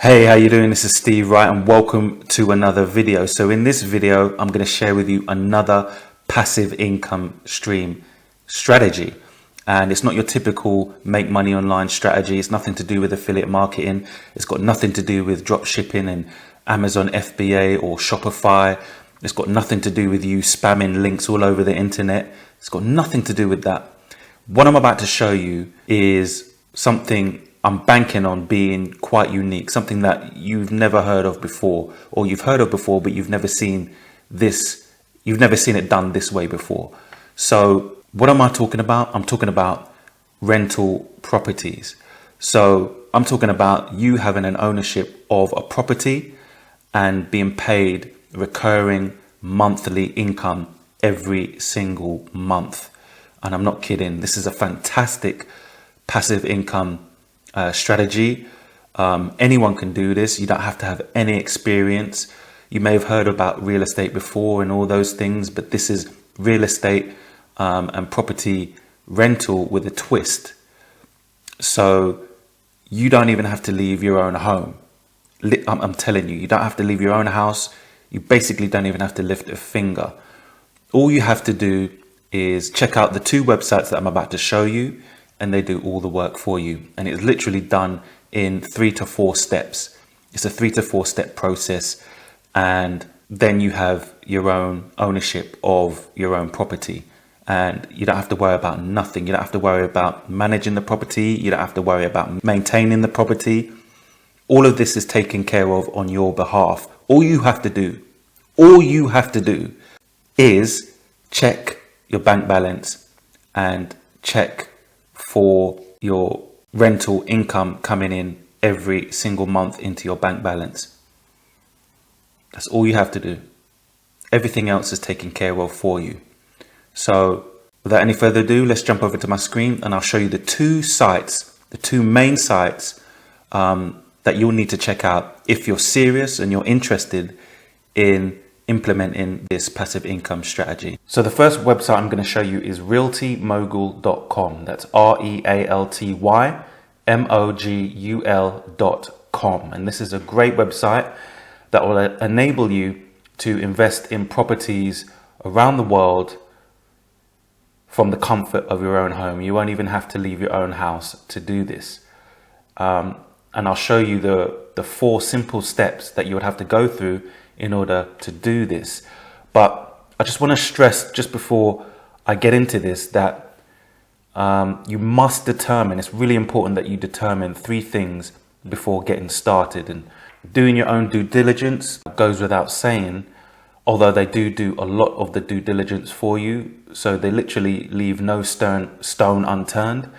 Hey, how you doing? This is Steve Wright and welcome to another video. So in this video, I'm going to share with you another passive income stream strategy. And it's not your typical make money online strategy. It's nothing to do with affiliate marketing. It's got nothing to do with drop shipping and Amazon FBA or Shopify. It's got nothing to do with you spamming links all over the internet. It's got nothing to do with that. What I'm about to show you is something I'm banking on being quite unique, something that you've never heard of before, or you've heard of before, but you've never seen it done this way before. So what am I talking about? I'm talking about rental properties. So I'm talking about you having an ownership of a property and being paid recurring monthly income every single month. And I'm not kidding. This is a fantastic passive income strategy. Anyone can do this. You don't have to have any experience. You may have heard about real estate before and all those things, but this is real estate and property rental with a twist. So you don't even have to leave your own home. I'm telling you, you don't have to leave your own house. You basically don't even have to lift a finger. All you have to do is check out the two websites that I'm about to show you, and they do all the work for you. And it's literally done in 3 to 4 steps. It's a 3 to 4 step process. And then you have your own ownership of your own property. And you don't have to worry about nothing. You don't have to worry about managing the property. You don't have to worry about maintaining the property. All of this is taken care of on your behalf. All you have to do is check your bank balance and check for your rental income coming in every single month into your bank balance. That's all you have to do. Everything else is taken care of for you. So without any further ado, let's jump over to my screen and I'll show you the two main sites that you'll need to check out if you're serious and you're interested in implementing this passive income strategy. So the first website I'm going to show you is Realtymogul.com. That's REALTYMOGUL.com. And this is a great website that will enable you to invest in properties around the world from the comfort of your own home. You won't even have to leave your own house to do this. And I'll show you the 4 simple steps that you would have to go through in order to do this. But I just want to stress just before I get into this that you must determine, it's really important that you determine 3 things before getting started. And doing your own due diligence goes without saying, although they do a lot of the due diligence for you. So they literally leave no stone unturned.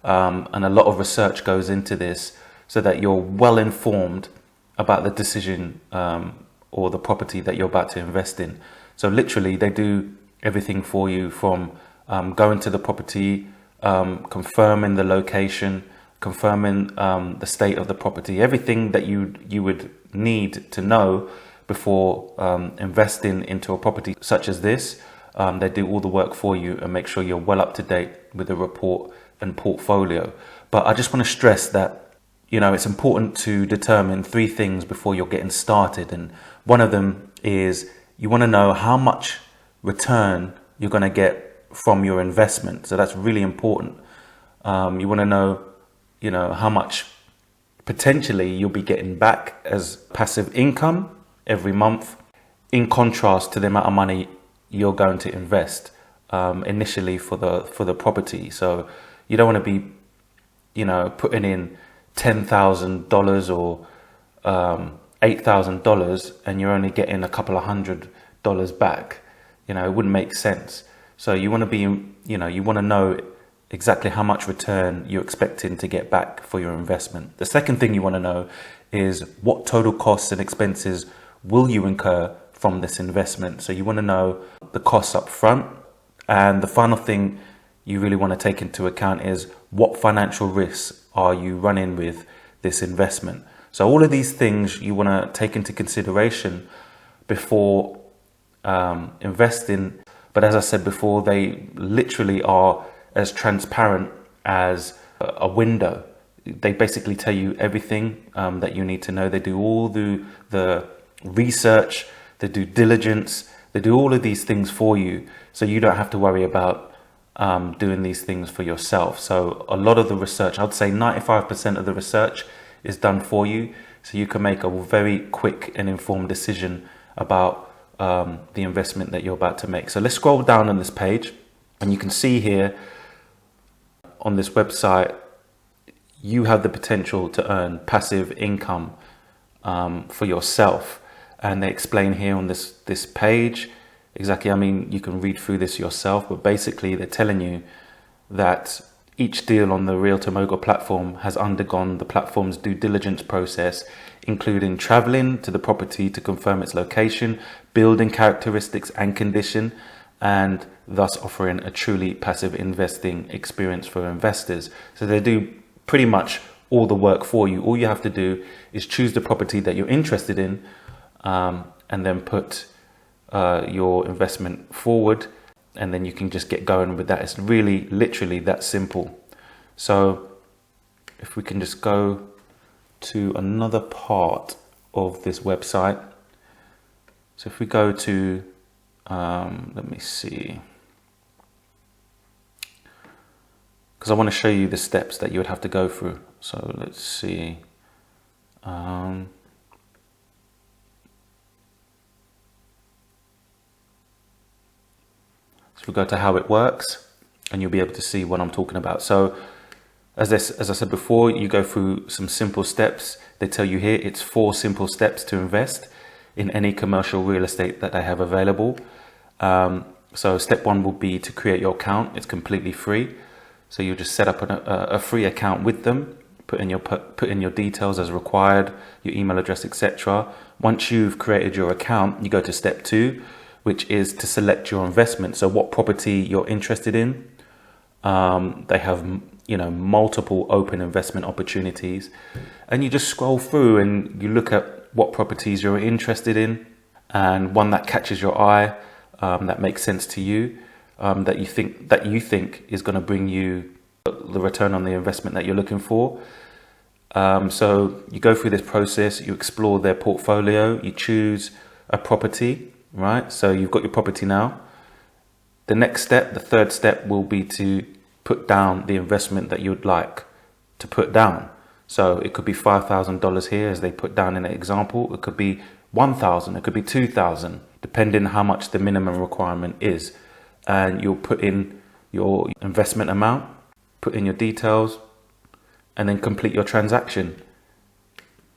And a lot of research goes into this so that you're well informed about the decision or the property that you're about to invest in. So literally they do everything for you from going to the property, confirming the location, confirming the state of the property, everything that you would need to know before investing into a property such as this. They do all the work for you and make sure you're well up to date with the report and portfolio. But I just want to stress that it's important to determine 3 things before you're getting started. And one of them is you want to know how much return you're going to get from your investment. So that's really important. You want to know, how much potentially you'll be getting back as passive income every month, in contrast to the amount of money you're going to invest initially for the property. So you don't want to be, putting in $10,000 or $8,000 and you're only getting a couple of $100 back. It wouldn't make sense. So you want to be, you want to know exactly how much return you're expecting to get back for your investment. The second thing you want to know is what total costs and expenses will you incur from this investment. So you want to know the costs up front. And the final thing you really want to take into account is what financial risks are you running with this investment. So all of these things you want to take into consideration before investing. But as I said before, they literally are as transparent as a window. they basically tell you everything that you need to know. They do all the research, the due diligence, they do all of these things for you, so you don't have to worry about doing these things for yourself. So a lot of the research, I'd say 95% of the research is done for you, so you can make a very quick and informed decision about the investment that you're about to make. So let's scroll down on this page, and you can see here on this website, you have the potential to earn passive income for yourself. And they explain here on this page exactly, I mean, you can read through this yourself, but basically they're telling you that each deal on the Realtymogul platform has undergone the platform's due diligence process, including traveling to the property to confirm its location, building characteristics and condition, and thus offering a truly passive investing experience for investors. So they do pretty much all the work for you. All you have to do is choose the property that you're interested in, and then put your investment forward, and then you can just get going with that. It's really literally that simple. So if we can just go to another part of this website. So if we go to let me see, because I want to show you the steps that you would have to go through. So let's see. So we go to how it works, and you'll be able to see what I'm talking about. So as I said before, you go through some simple steps. They tell you here it's 4 simple steps to invest in any commercial real estate that they have available. So step 1 will be to create your account. It's completely free. So you just set up a free account with them, put in your details as required, your email address, etc. Once you've created your account, you go to step 2, which is to select your investment. So what property you're interested in. They have, multiple open investment opportunities, and you just scroll through and you look at what properties you're interested in, and one that catches your eye, that makes sense to you, that you think is going to bring you the return on the investment that you're looking for. So you go through this process, you explore their portfolio, you choose a property, right? So you've got your property now. The next step, the third step, will be to put down the investment that you'd like to put down. So it could be $5,000 here, as they put down in the example. It could be 1,000, it could be 2,000, depending how much the minimum requirement is. And you'll put in your investment amount, put in your details, and then complete your transaction.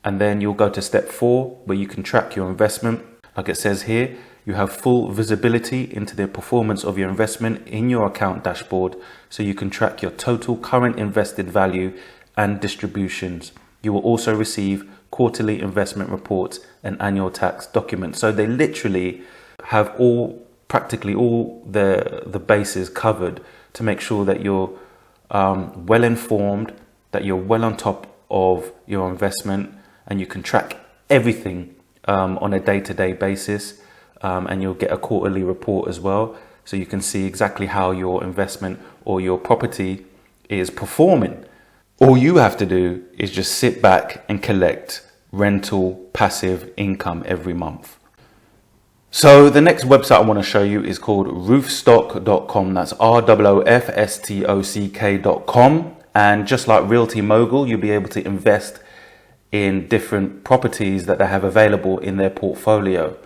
And then you'll go to step 4, where you can track your investment. Like it says here, you have full visibility into the performance of your investment in your account dashboard, so you can track your total current invested value and distributions. You will also receive quarterly investment reports and annual tax documents. So they literally have practically all the bases covered to make sure that you're well informed, that you're well on top of your investment, and you can track everything on a day-to-day basis. And you'll get a quarterly report as well, so you can see exactly how your investment or your property is performing. All you have to do is just sit back and collect rental passive income every month. So the next website I want to show you is called roofstock.com. That's ROOFSTOCK.com. And just like Realtymogul, you'll be able to invest in different properties that they have available in their portfolio.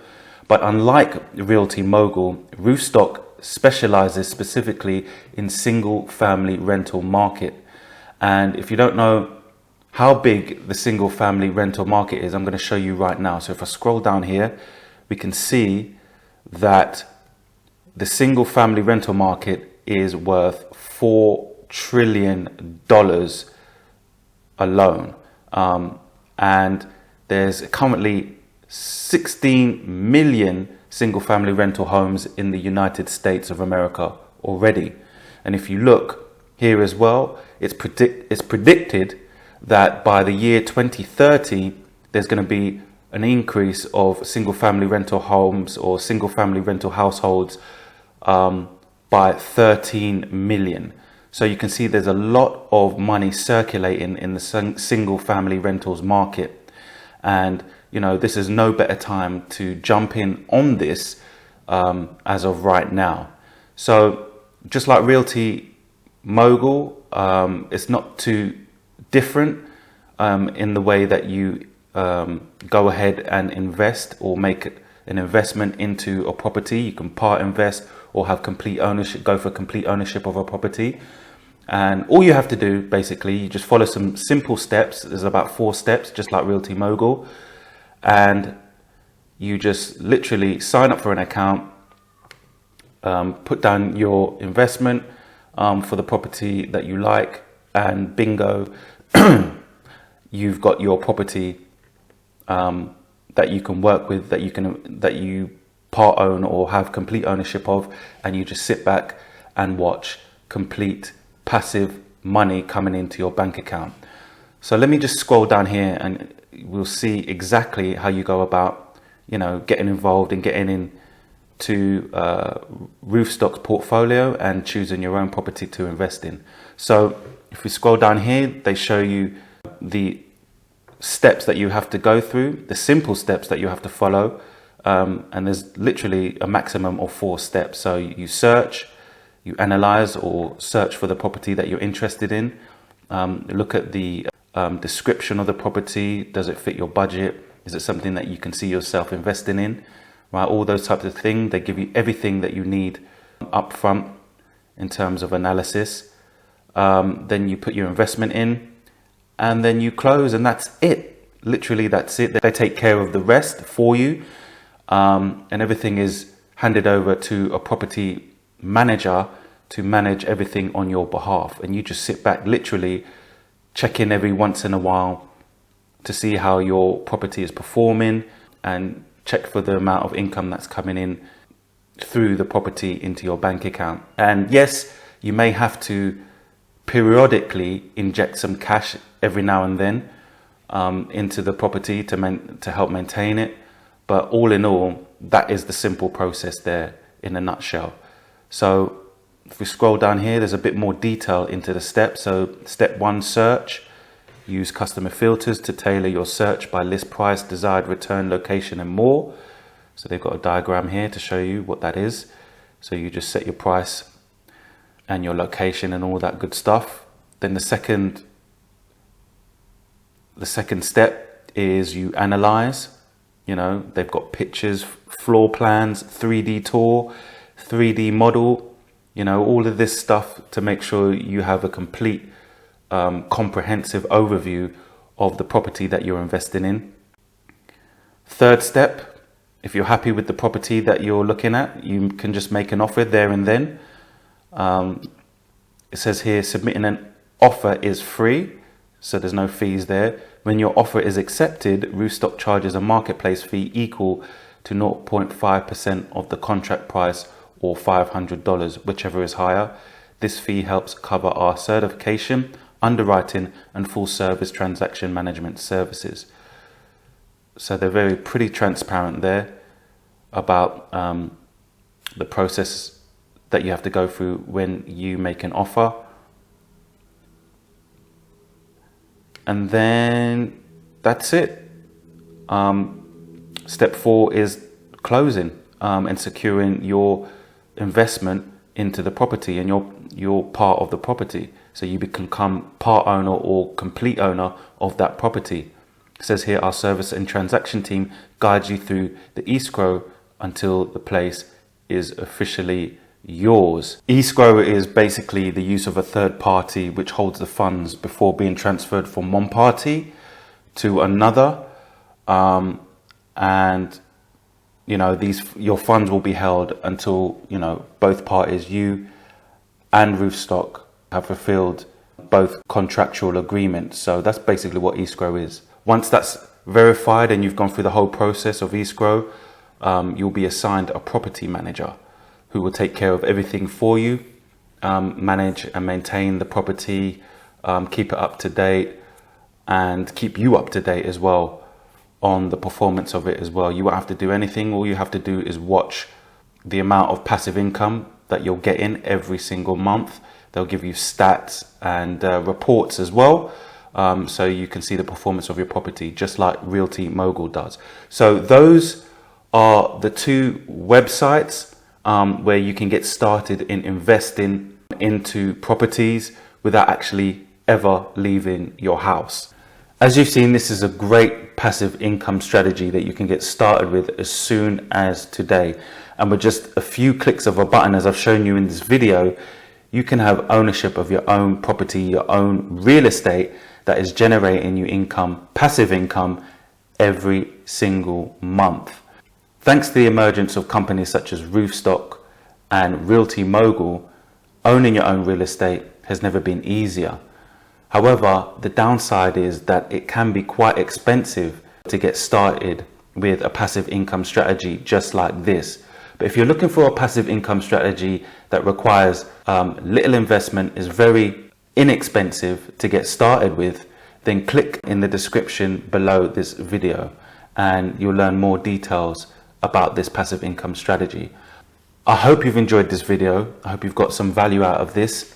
But unlike Realtymogul, Roofstock specializes specifically in single family rental market. And if you don't know how big the single family rental market is, I'm going to show you right now. So if I scroll down here, we can see that the single family rental market is worth $4 trillion alone. And there's currently 16 million single-family rental homes in the United States of America already. And if you look here as well, it's predicted that by the year 2030, there's going to be an increase of single-family rental homes or single-family rental households by 13 million. So you can see there's a lot of money circulating in the single family rentals market. And, you know, this is no better time to jump in on this as of right now. So just like Realtymogul, it's not too different in the way that you go ahead and invest or make an investment into a property. You can part invest or have complete ownership, go for complete ownership of a property. And all you have to do, basically, you just follow some simple steps. There's about 4 steps, just like Realtymogul. And you just literally sign up for an account, put down your investment for the property that you like, and bingo, you've got your property that you can work with, that you part own or have complete ownership of, and you just sit back and watch complete passive money coming into your bank account. So let me just scroll down here and we'll see exactly how you go about, you know, getting involved and getting into Roofstock's portfolio and choosing your own property to invest in. So if we scroll down here, they show you the steps that you have to go through, the simple steps that you have to follow, and there's literally a maximum of 4 steps. So you search, you analyze or search for the property that you're interested in, look at the description of the property. Does it fit your budget? Is it something that you can see yourself investing in? Right, all those types of things. They give you everything that you need up front in terms of analysis. Then you put your investment in, and then you close, and that's it. Literally, that's it. They take care of the rest for you, and everything is handed over to a property manager to manage everything on your behalf. And you just sit back, literally check in every once in a while to see how your property is performing, and check for the amount of income that's coming in through the property into your bank account. And yes, you may have to periodically inject some cash every now and then into the property to help maintain it. But all in all, that is the simple process there in a nutshell. So if we scroll down here, there's a bit more detail into the steps. So step 1, search. Use customer filters to tailor your search by list price, desired return, location, and more. So they've got a diagram here to show you what that is. So you just set your price and your location and all that good stuff. Then the second step is you analyze. You know, they've got pictures, floor plans, 3D tour, 3D model, you know, all of this stuff to make sure you have a complete comprehensive overview of the property that you're investing in. Third step, if you're happy with the property that you're looking at, you can just make an offer there and then. It says here, submitting an offer is free, so there's no fees there. When your offer is accepted, Roofstock charges a marketplace fee equal to 0.5% of the contract price or $500, whichever is higher. This fee helps cover our certification, underwriting, and full service transaction management services. So they're pretty transparent there about the process that you have to go through when you make an offer. And then that's it. Step 4 is closing and securing your investment into the property, and you're part of the property. So you become part owner or complete owner of that property. It says here, our service and transaction team guides you through the escrow until the place is officially yours. Escrow is basically the use of a third party which holds the funds before being transferred from one party to another. And you know, your funds will be held until, you know, both parties, you and Roofstock, have fulfilled both contractual agreements. So that's basically what escrow is. Once that's verified and you've gone through the whole process of escrow, you'll be assigned a property manager who will take care of everything for you, manage and maintain the property, keep it up to date, and keep you up to date as well on the performance of it as well. You won't have to do anything. All you have to do is watch the amount of passive income that you're getting every single month. They'll give you stats and reports as well. So you can see the performance of your property, just like Realtymogul does. So those are the two websites where you can get started in investing into properties without actually ever leaving your house. As you've seen, this is a great passive income strategy that you can get started with as soon as today. And with just a few clicks of a button, as I've shown you in this video, you can have ownership of your own property, your own real estate that is generating you income, passive income, every single month. Thanks to the emergence of companies such as Roofstock and Realtymogul, owning your own real estate has never been easier. However, the downside is that it can be quite expensive to get started with a passive income strategy just like this. But if you're looking for a passive income strategy that requires little investment, is very inexpensive to get started with, then click in the description below this video and you'll learn more details about this passive income strategy. I hope you've enjoyed this video. I hope you've got some value out of this.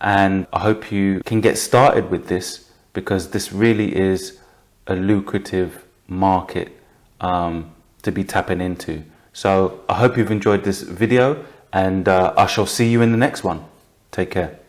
And I hope you can get started with this, because this really is a lucrative market to be tapping into. So I hope you've enjoyed this video, and I shall see you in the next one. Take care.